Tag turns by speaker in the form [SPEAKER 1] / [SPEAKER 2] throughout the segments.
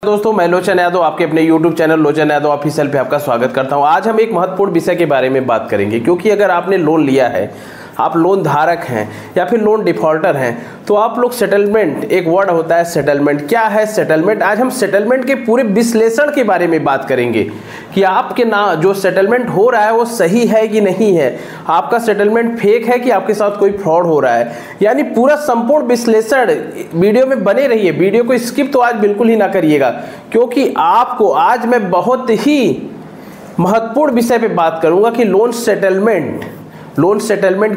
[SPEAKER 1] दोस्तों, मैं लोचन यादव आपके अपने YouTube चैनल लोचन यादव ऑफिशियल पे आपका स्वागत करता हूं। आज हम एक महत्वपूर्ण विषय के बारे में बात करेंगे, क्योंकि अगर आपने लोन लिया है, आप लोन धारक हैं या फिर लोन डिफॉल्टर हैं, तो आप लोग सेटलमेंट, एक वर्ड होता है सेटलमेंट। क्या है सेटलमेंट? आज हम सेटलमेंट के पूरे विश्लेषण के बारे में बात करेंगे कि आपके ना जो सेटलमेंट हो रहा है वो सही है कि नहीं है, आपका सेटलमेंट फेक है कि आपके साथ कोई फ्रॉड हो रहा है। यानी पूरा संपूर्ण विश्लेषण वीडियो में बने रहिए, वीडियो को स्किप तो आज बिल्कुल ही ना करिएगा, क्योंकि आपको आज मैं बहुत ही महत्वपूर्ण विषय पे बात करूंगा कि लोन सेटलमेंट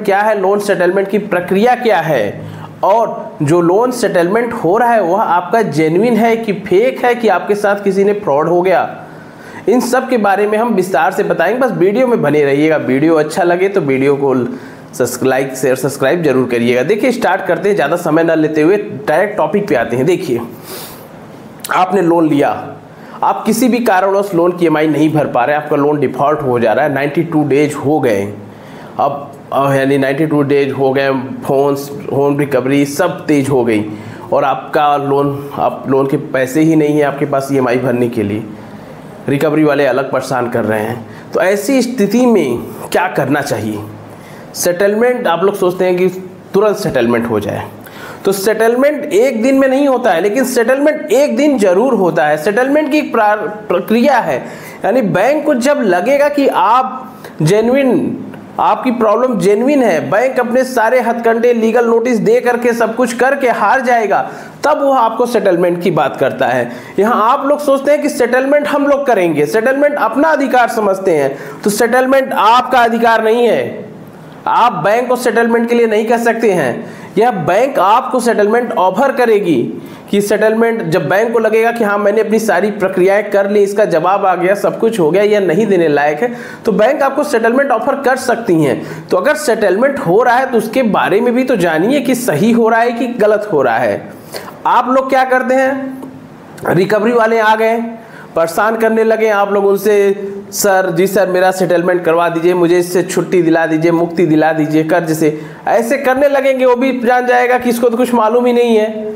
[SPEAKER 1] क्या है, लोन सेटलमेंट की प्रक्रिया क्या है, और जो लोन सेटलमेंट हो रहा है वह आपका जेन्युइन है कि फेक है, कि आपके साथ किसी ने फ्रॉड हो गया। इन सब के बारे में हम विस्तार से बताएंगे, बस वीडियो में बने रहिएगा। वीडियो अच्छा लगे तो वीडियो को लाइक शेयर सब्सक्राइब जरूर करिएगा। देखिए, स्टार्ट करते हैं, ज़्यादा समय ना लेते हुए डायरेक्ट टॉपिक पे आते हैं। देखिए, आपने लोन लिया, आप किसी भी कारणवश लोन की EMI नहीं भर पा रहे, आपका लोन डिफॉल्ट हो जा रहा है, 92 डेज हो गए, अब यानी 92 डेज हो गए, होम रिकवरी सब तेज हो गई और आपका लोन के पैसे ही नहीं है आपके पास EMI भरने के लिए, रिकवरी वाले अलग परेशान कर रहे हैं। तो ऐसी स्थिति में क्या करना चाहिए? सेटलमेंट, आप लोग सोचते हैं कि तुरंत सेटलमेंट हो जाए, तो सेटलमेंट एक दिन में नहीं होता है, लेकिन सेटलमेंट एक दिन जरूर होता है। सेटलमेंट की एक प्रक्रिया है, यानी बैंक को जब लगेगा कि आपकी प्रॉब्लम जेन्युइन है, बैंक अपने सारे हथकंडे लीगल नोटिस दे करके सब कुछ करके हार जाएगा, तब वो आपको सेटलमेंट की बात करता है। यहाँ आप लोग सोचते हैं कि सेटलमेंट हम लोग करेंगे, सेटलमेंट अपना अधिकार समझते हैं, तो सेटलमेंट आपका अधिकार नहीं है। आप बैंक को सेटलमेंट के लिए नहीं कह सकते हैं, यह बैंक आपको सेटलमेंट ऑफर करेगी कि सेटलमेंट, जब बैंक को लगेगा कि हाँ मैंने अपनी सारी प्रक्रियाएं कर ली, इसका जवाब आ गया, सब कुछ हो गया, यह नहीं देने लायक है, तो बैंक आपको सेटलमेंट ऑफर कर सकती हैं। तो अगर सेटलमेंट हो रहा है तो उसके बारे में भी तो जानिए कि सही हो रहा है कि गलत हो रहा है। आप लोग क्या करते हैं, रिकवरी वाले आ गए, परेशान करने लगे, आप लोग उनसे सर मेरा सेटलमेंट करवा दीजिए, मुझे इससे छुट्टी दिला दीजिए, मुक्ति दिला दीजिए कर्ज से, ऐसे करने लगेंगे। वो भी जान जाएगा कि इसको तो कुछ मालूम ही नहीं है,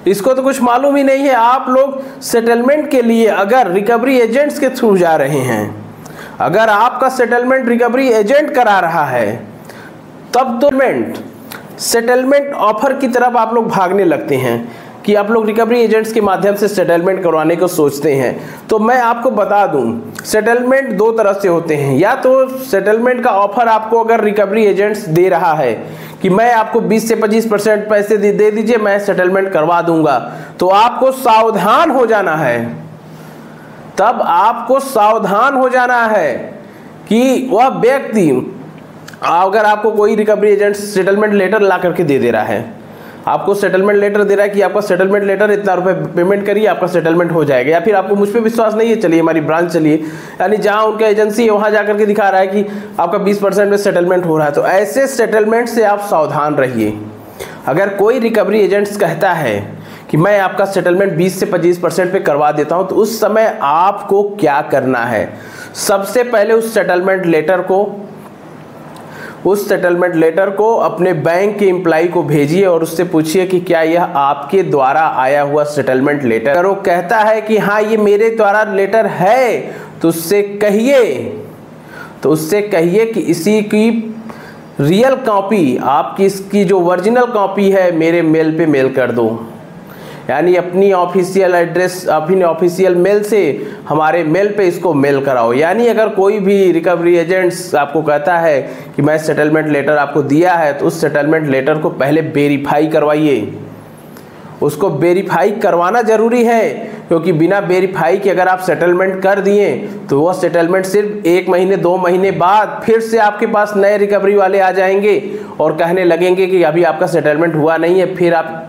[SPEAKER 1] इसको तो कुछ मालूम ही नहीं है। आप लोग सेटलमेंट के लिए अगर रिकवरी एजेंट्स के थ्रू जा रहे हैं, अगर आपका सेटलमेंट रिकवरी एजेंट करा रहा है, तब तो सेटलमेंट ऑफर की तरफ आप लोग भागने लगते हैं कि आप लोग रिकवरी एजेंट्स के माध्यम से सेटलमेंट करवाने को सोचते हैं। तो मैं आपको बता दूं, सेटलमेंट दो तरह से होते हैं। या तो सेटलमेंट का ऑफर आपको अगर रिकवरी एजेंट्स दे रहा है कि मैं आपको 20 से 25% पैसे दे दीजिए, मैं सेटलमेंट करवा दूंगा, तो आपको सावधान हो जाना है। तब आपको सावधान हो जाना है कि वह व्यक्ति, अगर आपको कोई रिकवरी एजेंट सेटलमेंट लेटर ला करके दे रहा है, आपको सेटलमेंट लेटर दे रहा है कि आपका सेटलमेंट लेटर इतना रुपए पेमेंट करिए, आपका सेटलमेंट हो जाएगा, या फिर आपको मुझ पे विश्वास नहीं है, चलिए हमारी ब्रांच चलिए, यानी जहां उनका एजेंसी है वहां जाकर के दिखा रहा है कि आपका 20% में सेटलमेंट हो रहा है। तो ऐसे सेटलमेंट से आप सावधान रहिए। अगर कोई रिकवरी एजेंट्स कहता है कि मैं आपका सेटलमेंट 20 से 25% पे करवा देता हूं, तो उस समय आपको क्या करना है? सबसे पहले उस सेटलमेंट लेटर को अपने बैंक के एम्प्लॉय को भेजिए और उससे पूछिए कि क्या यह आपके द्वारा आया हुआ सेटलमेंट लेटर। अगर वो कहता है कि हाँ ये मेरे द्वारा लेटर है, तो उससे कहिए कि इसी की रियल कॉपी, आपकी इसकी जो ओरिजिनल कॉपी है मेरे मेल पे मेल कर दो, यानी अपनी ऑफिशियल एड्रेस, अपनी ऑफिशियल मेल से हमारे मेल पे इसको मेल कराओ। यानी अगर कोई भी रिकवरी एजेंट्स आपको कहता है कि मैं सेटलमेंट लेटर आपको दिया है, तो उस सेटलमेंट लेटर को पहले वेरीफाई करवाइए। उसको वेरीफाई करवाना जरूरी है, क्योंकि बिना वेरीफाई के अगर आप सेटलमेंट कर दिए तो वह सेटलमेंट सिर्फ 1 महीने 2 महीने बाद फिर से आपके पास नए रिकवरी वाले आ जाएंगे और कहने लगेंगे कि अभी आपका सेटलमेंट हुआ नहीं है। फिर आप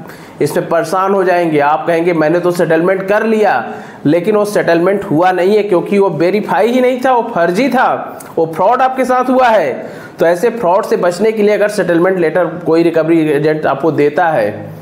[SPEAKER 1] इसमें परेशान हो जाएंगे, आप कहेंगे मैंने तो सेटलमेंट कर लिया, लेकिन वो सेटलमेंट हुआ नहीं है, क्योंकि वो वेरीफाई ही नहीं था, वो फर्जी था, वो फ्रॉड आपके साथ हुआ है। तो ऐसे फ्रॉड से बचने के लिए अगर सेटलमेंट लेटर कोई रिकवरी एजेंट आपको देता है,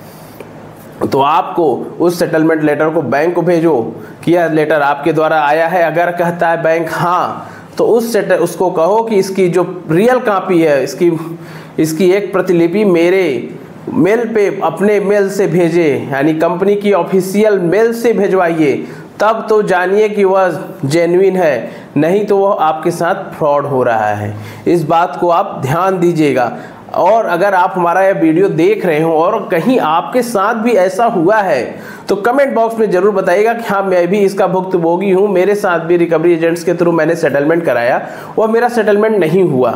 [SPEAKER 1] तो आपको उस सेटलमेंट लेटर को बैंक को भेजो कि यह लेटर आपके द्वारा आया है। अगर कहता है बैंक हाँ, तो उसको कहो कि इसकी जो रियल कॉपी है, इसकी एक प्रतिलिपि मेरे मेल पे अपने मेल से भेजे, यानी कंपनी की ऑफिशियल मेल से भेजवाइए, तब तो जानिए कि वह जेन्युइन है, नहीं तो वह आपके साथ फ्रॉड हो रहा है। इस बात को आप ध्यान दीजिएगा। और अगर आप हमारा यह वीडियो देख रहे हो और कहीं आपके साथ भी ऐसा हुआ है तो कमेंट बॉक्स में ज़रूर बताइएगा कि हाँ मैं भी इसका भुक्तभोगी हूँ, मेरे साथ भी रिकवरी एजेंट्स के थ्रू मैंने सेटलमेंट कराया और मेरा सेटलमेंट नहीं हुआ।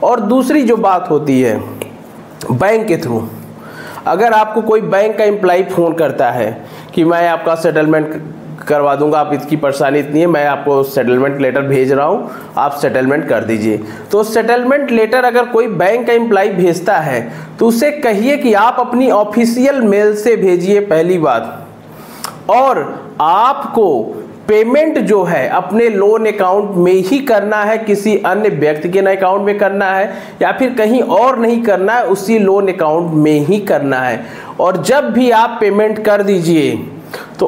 [SPEAKER 1] और दूसरी जो बात होती है बैंक के थ्रू, अगर आपको कोई बैंक का एम्प्लॉय फ़ोन करता है कि मैं आपका सेटलमेंट करवा दूंगा, आप इसकी परेशानी इतनी है, मैं आपको सेटलमेंट लेटर भेज रहा हूं, आप सेटलमेंट कर दीजिए। तो सेटलमेंट लेटर अगर कोई बैंक का एम्प्लॉय भेजता है तो उसे कहिए कि आप अपनी ऑफिशियल मेल से भेजिए, पहली बात। और आपको पेमेंट जो है अपने लोन अकाउंट में ही करना है, किसी अन्य व्यक्ति के अकाउंट में करना है या फिर कहीं और नहीं करना है, उसी लोन अकाउंट में ही करना है। और जब भी आप पेमेंट कर दीजिए तो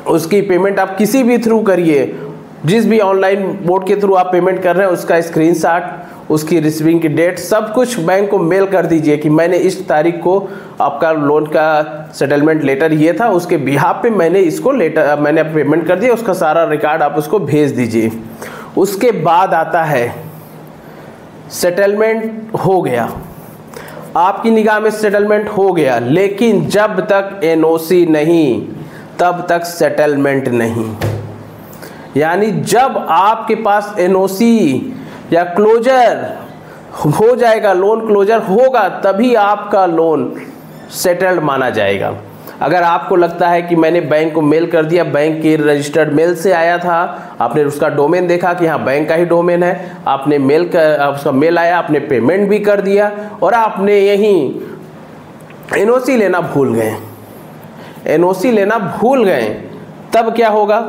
[SPEAKER 1] उसकी पेमेंट आप किसी भी थ्रू करिए, जिस भी ऑनलाइन मोड के थ्रू आप पेमेंट कर रहे हैं उसका स्क्रीनशॉट, उसकी रिसीविंग की डेट, सब कुछ बैंक को मेल कर दीजिए कि मैंने इस तारीख को आपका लोन का सेटलमेंट लेटर ये था, उसके बिहाफ पे मैंने इसको लेटर मैंने पेमेंट कर दिया, उसका सारा रिकॉर्ड आप उसको भेज दीजिए। उसके बाद आता है सेटलमेंट हो गया, आपकी निगाह में सेटलमेंट हो गया, लेकिन जब तक एनओसी नहीं तब तक सेटलमेंट नहीं। यानी जब आपके पास एनओसी या क्लोजर हो जाएगा, लोन क्लोजर होगा, तभी आपका लोन सेटल्ड माना जाएगा। अगर आपको लगता है कि मैंने बैंक को मेल कर दिया, बैंक की रजिस्टर्ड मेल से आया था, आपने उसका डोमेन देखा कि हाँ बैंक का ही डोमेन है, आपने उसका मेल आया, आपने पेमेंट भी कर दिया और आपने यहीं एनओसी लेना भूल गए, एनओसी लेना भूल गए, तब क्या होगा?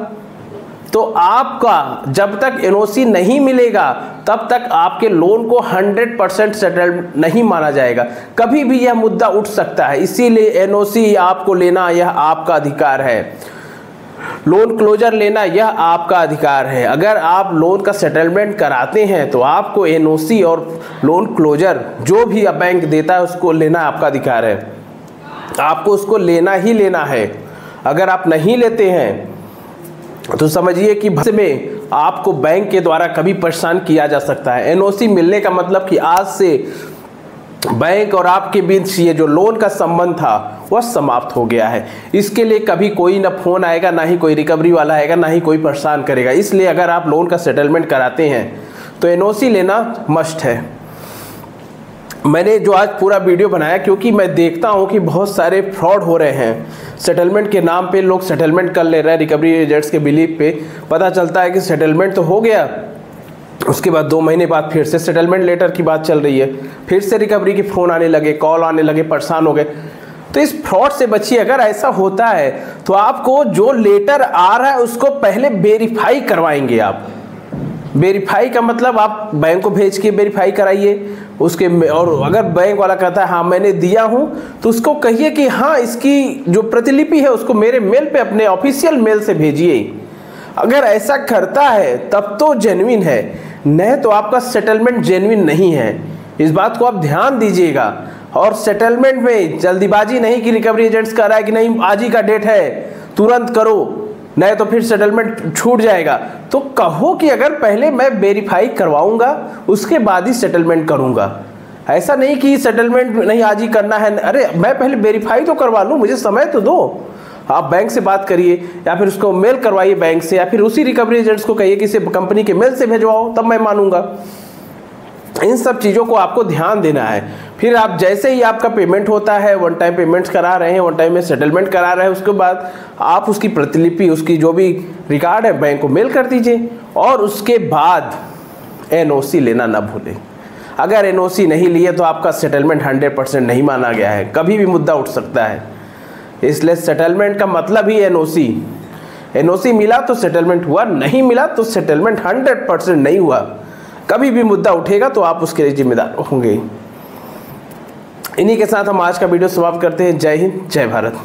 [SPEAKER 1] तो आपका जब तक एनओसी नहीं मिलेगा तब तक आपके लोन को 100% सेटल्ड नहीं माना जाएगा। कभी भी यह मुद्दा उठ सकता है, इसीलिए एनओसी आपको लेना यह आपका अधिकार है, लोन क्लोजर लेना यह आपका अधिकार है। अगर आप लोन का सेटलमेंट कराते हैं तो आपको एनओसी और लोन क्लोजर जो भी बैंक देता है उसको लेना आपका अधिकार है, आपको उसको लेना ही लेना है। अगर आप नहीं लेते हैं तो समझिए कि भविष्य में आपको बैंक के द्वारा कभी परेशान किया जा सकता है। एनओसी मिलने का मतलब कि आज से बैंक और आपके बीच ये जो लोन का संबंध था वह समाप्त हो गया है। इसके लिए कभी कोई ना फोन आएगा, ना ही कोई रिकवरी वाला आएगा, ना ही कोई परेशान करेगा। इसलिए अगर आप लोन का सेटलमेंट कराते हैं तो एनओसी लेना मस्ट है। मैंने जो आज पूरा वीडियो बनाया क्योंकि मैं देखता हूं कि बहुत सारे फ्रॉड हो रहे हैं, सेटलमेंट के नाम पे लोग सेटलमेंट कर ले रहे हैं रिकवरी एजेंट्स के बिलीफ पे। पता चलता है कि सेटलमेंट तो हो गया, उसके बाद 2 महीने बाद फिर से सेटलमेंट लेटर की बात चल रही है, फिर से रिकवरी के फ़ोन आने लगे, कॉल आने लगे, परेशान हो गए। तो इस फ्रॉड से बचिए। अगर ऐसा होता है तो आपको जो लेटर आ रहा है उसको पहले वेरीफाई करवाएंगे आप। वेरीफाई का मतलब आप बैंक को भेज के वेरीफाई कराइए उसके, और अगर बैंक वाला कहता है हाँ मैंने दिया हूँ तो उसको कहिए कि हाँ इसकी जो प्रतिलिपि है उसको मेरे मेल पे अपने ऑफिशियल मेल से भेजिए। अगर ऐसा करता है तब तो जेन्युइन है, नहीं तो आपका सेटलमेंट जेन्युइन नहीं है। इस बात को आप ध्यान दीजिएगा। और सेटलमेंट में जल्दीबाजी नहीं कि रिकवरी एजेंट्स कह रहा है कि नहीं आज ही का डेट है तुरंत करो, नहीं तो फिर सेटलमेंट छूट जाएगा। तो कहो कि अगर पहले मैं वेरीफाई करवाऊंगा उसके बाद ही सेटलमेंट करूंगा। ऐसा नहीं कि सेटलमेंट नहीं आज ही करना है, अरे मैं पहले वेरीफाई तो करवा लूँ, मुझे समय तो दो। आप बैंक से बात करिए या फिर उसको मेल करवाइए बैंक से, या फिर उसी रिकवरी एजेंट्स को कहिए कि इसे कंपनी के मेल से भेजवाओ, तब मैं मानूंगा। इन सब चीज़ों को आपको ध्यान देना है। फिर आप जैसे ही आपका पेमेंट होता है, वन टाइम पेमेंट्स करा रहे हैं, वन टाइम में सेटलमेंट करा रहे हैं, उसके बाद आप उसकी प्रतिलिपि, उसकी जो भी रिकॉर्ड है बैंक को मेल कर दीजिए। और उसके बाद एनओसी लेना ना भूलें। अगर एनओसी नहीं लिए तो आपका सेटलमेंट 100% नहीं माना गया है, कभी भी मुद्दा उठ सकता है। इसलिए सेटलमेंट का मतलब ही एनओसी। एनओसी मिला तो सेटलमेंट हुआ, नहीं मिला तो सेटलमेंट 100% नहीं हुआ। कभी भी मुद्दा उठेगा तो आप उसके लिए जिम्मेदार होंगे। इन्हीं के साथ हम आज का वीडियो समाप्त करते हैं। जय हिंद, जय भारत।